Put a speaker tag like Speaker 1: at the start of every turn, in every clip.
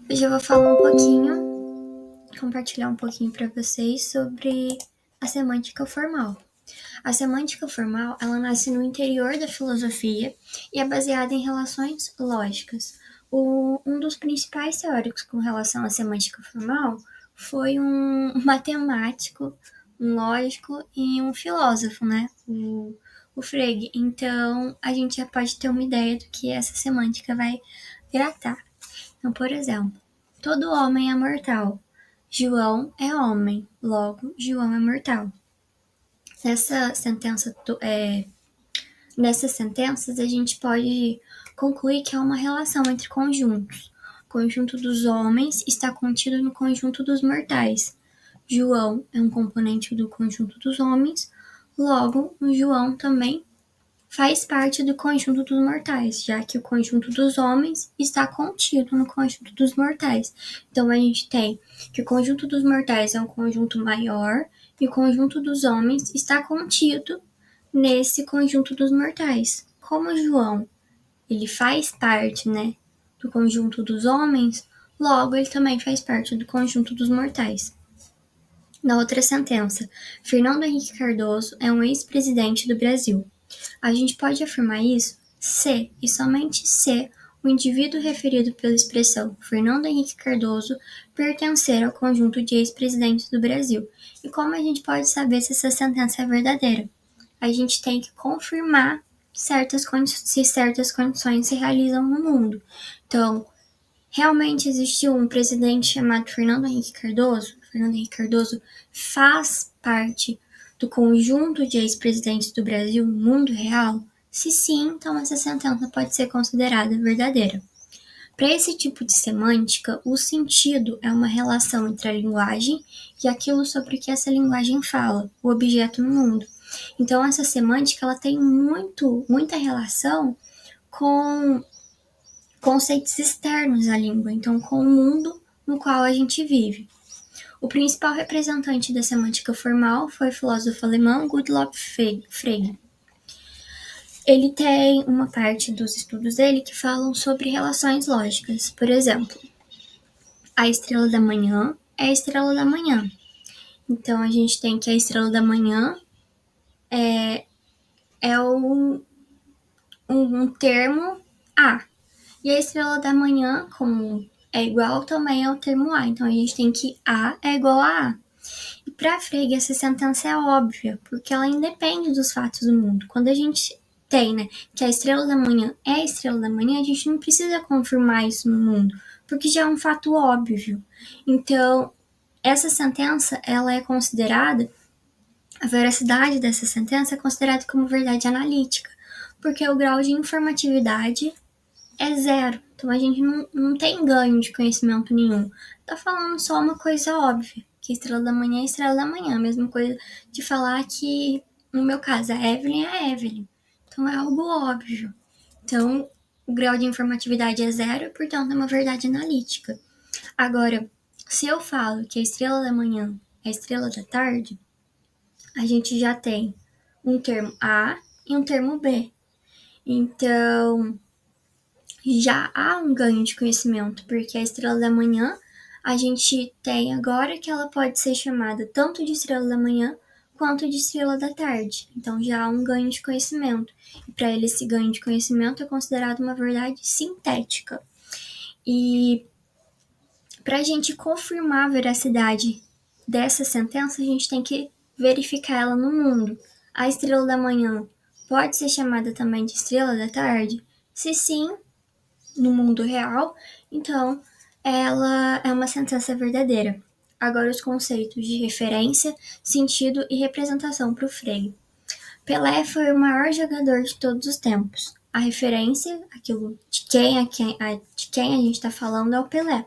Speaker 1: Hoje eu vou compartilhar um pouquinho para vocês sobre a semântica formal. A semântica formal, ela nasce no interior da filosofia e é baseada em relações lógicas. Um dos principais teóricos com relação à semântica formal foi um matemático, um lógico e um filósofo, né? O Frege. Então, a gente já pode ter uma ideia do que essa semântica vai tratar. Então, por exemplo, todo homem é mortal. João é homem, logo, João é mortal. Nessas sentenças, a gente pode concluir que há uma relação entre conjuntos. O conjunto dos homens está contido no conjunto dos mortais. João é um componente do conjunto dos homens, logo, o João também faz parte do conjunto dos mortais, já que o conjunto dos homens está contido no conjunto dos mortais. Então a gente tem que o conjunto dos mortais é um conjunto maior e o conjunto dos homens está contido nesse conjunto dos mortais. Como João, ele faz parte, né, do conjunto dos homens, logo ele também faz parte do conjunto dos mortais. Na outra sentença, Fernando Henrique Cardoso é um ex-presidente do Brasil. A gente pode afirmar isso se, e somente se, o indivíduo referido pela expressão Fernando Henrique Cardoso pertencer ao conjunto de ex-presidentes do Brasil. E como a gente pode saber se essa sentença é verdadeira? A gente tem que confirmar se certas condições se realizam no mundo. Então, realmente existiu um presidente chamado Fernando Henrique Cardoso? Fernando Henrique Cardoso faz parte do conjunto de ex-presidentes do Brasil no mundo real? Se sim, então essa sentença pode ser considerada verdadeira. Para esse tipo de semântica, o sentido é uma relação entre a linguagem e aquilo sobre o que essa linguagem fala, o objeto no mundo. Então, essa semântica ela tem muita relação com conceitos externos à língua, então com o mundo no qual a gente vive. O principal representante da semântica formal foi o filósofo alemão Gottlob Frege. Ele tem uma parte dos estudos dele que falam sobre relações lógicas. Por exemplo, a estrela da manhã é a estrela da manhã. Então a gente tem que a estrela da manhã é um termo A. E a estrela da manhã, como é igual, também é o termo A. Então a gente tem que A é igual a A. E para Frege, essa sentença é óbvia, porque ela independe dos fatos do mundo. Quando a gente tem, né, que a estrela da manhã é a estrela da manhã, a gente não precisa confirmar isso no mundo, porque já é um fato óbvio. Então, essa sentença, ela é considerada, a veracidade dessa sentença é considerada como verdade analítica, porque o grau de informatividade é zero. Então a gente não tem ganho de conhecimento nenhum. Tá falando só uma coisa óbvia, que estrela da manhã é estrela da manhã. A mesma coisa de falar que, no meu caso, a Evelyn é a Evelyn. Então é algo óbvio. Então, o grau de informatividade é zero, portanto é uma verdade analítica. Agora, se eu falo que a estrela da manhã é a estrela da tarde, a gente já tem um termo A e um termo B. Então, já há um ganho de conhecimento, porque a estrela da manhã, a gente tem agora que ela pode ser chamada tanto de estrela da manhã quanto de estrela da tarde. Então já há um ganho de conhecimento. E para ele, esse ganho de conhecimento é considerado uma verdade sintética. E para a gente confirmar a veracidade dessa sentença, a gente tem que verificar ela no mundo. A estrela da manhã pode ser chamada também de estrela da tarde? Se sim, no mundo real, então ela é uma sentença verdadeira. Agora os conceitos de referência, sentido e representação para o Frege. Pelé foi o maior jogador de todos os tempos. A referência, aquilo de quem a gente está falando, é o Pelé.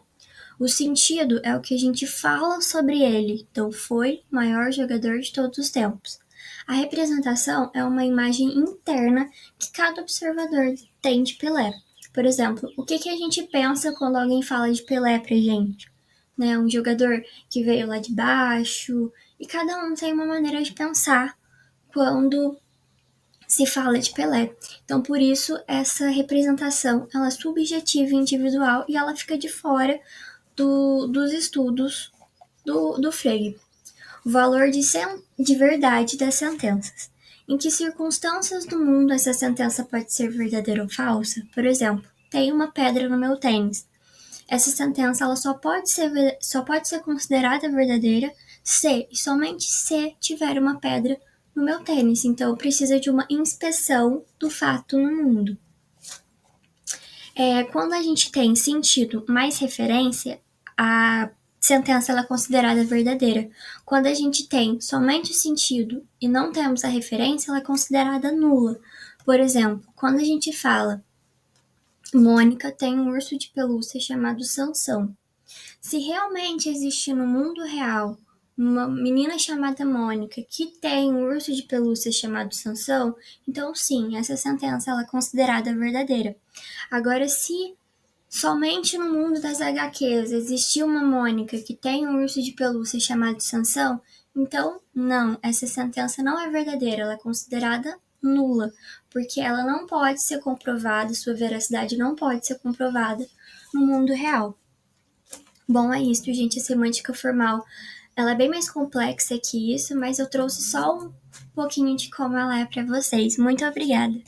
Speaker 1: O sentido é o que a gente fala sobre ele, então foi o maior jogador de todos os tempos. A representação é uma imagem interna que cada observador tem de Pelé. Por exemplo, o que a gente pensa quando alguém fala de Pelé pra gente? Né? Um jogador que veio lá de baixo, e cada um tem uma maneira de pensar quando se fala de Pelé. Então, por isso, essa representação ela é subjetiva e individual e ela fica de fora dos estudos do Frege. O valor de verdade das sentenças. Em que circunstâncias do mundo essa sentença pode ser verdadeira ou falsa? Por exemplo, tem uma pedra no meu tênis. Essa sentença ela só pode ser considerada verdadeira se e somente se tiver uma pedra no meu tênis. Então, precisa de uma inspeção do fato no mundo. Quando a gente tem sentido mais referência, a sentença ela é considerada verdadeira. Quando a gente tem somente o sentido e não temos a referência, ela é considerada nula. Por exemplo, quando a gente fala Mônica tem um urso de pelúcia chamado Sansão. Se realmente existe no mundo real uma menina chamada Mônica que tem um urso de pelúcia chamado Sansão, então sim, essa sentença ela é considerada verdadeira. Agora, se somente no mundo das HQs existiu uma Mônica que tem um urso de pelúcia chamado Sansão, então não, essa sentença não é verdadeira, ela é considerada nula, porque ela não pode ser comprovada, sua veracidade não pode ser comprovada no mundo real. Bom, é isso, gente, a semântica formal, ela é bem mais complexa que isso, mas eu trouxe só um pouquinho de como ela é para vocês. Muito obrigada!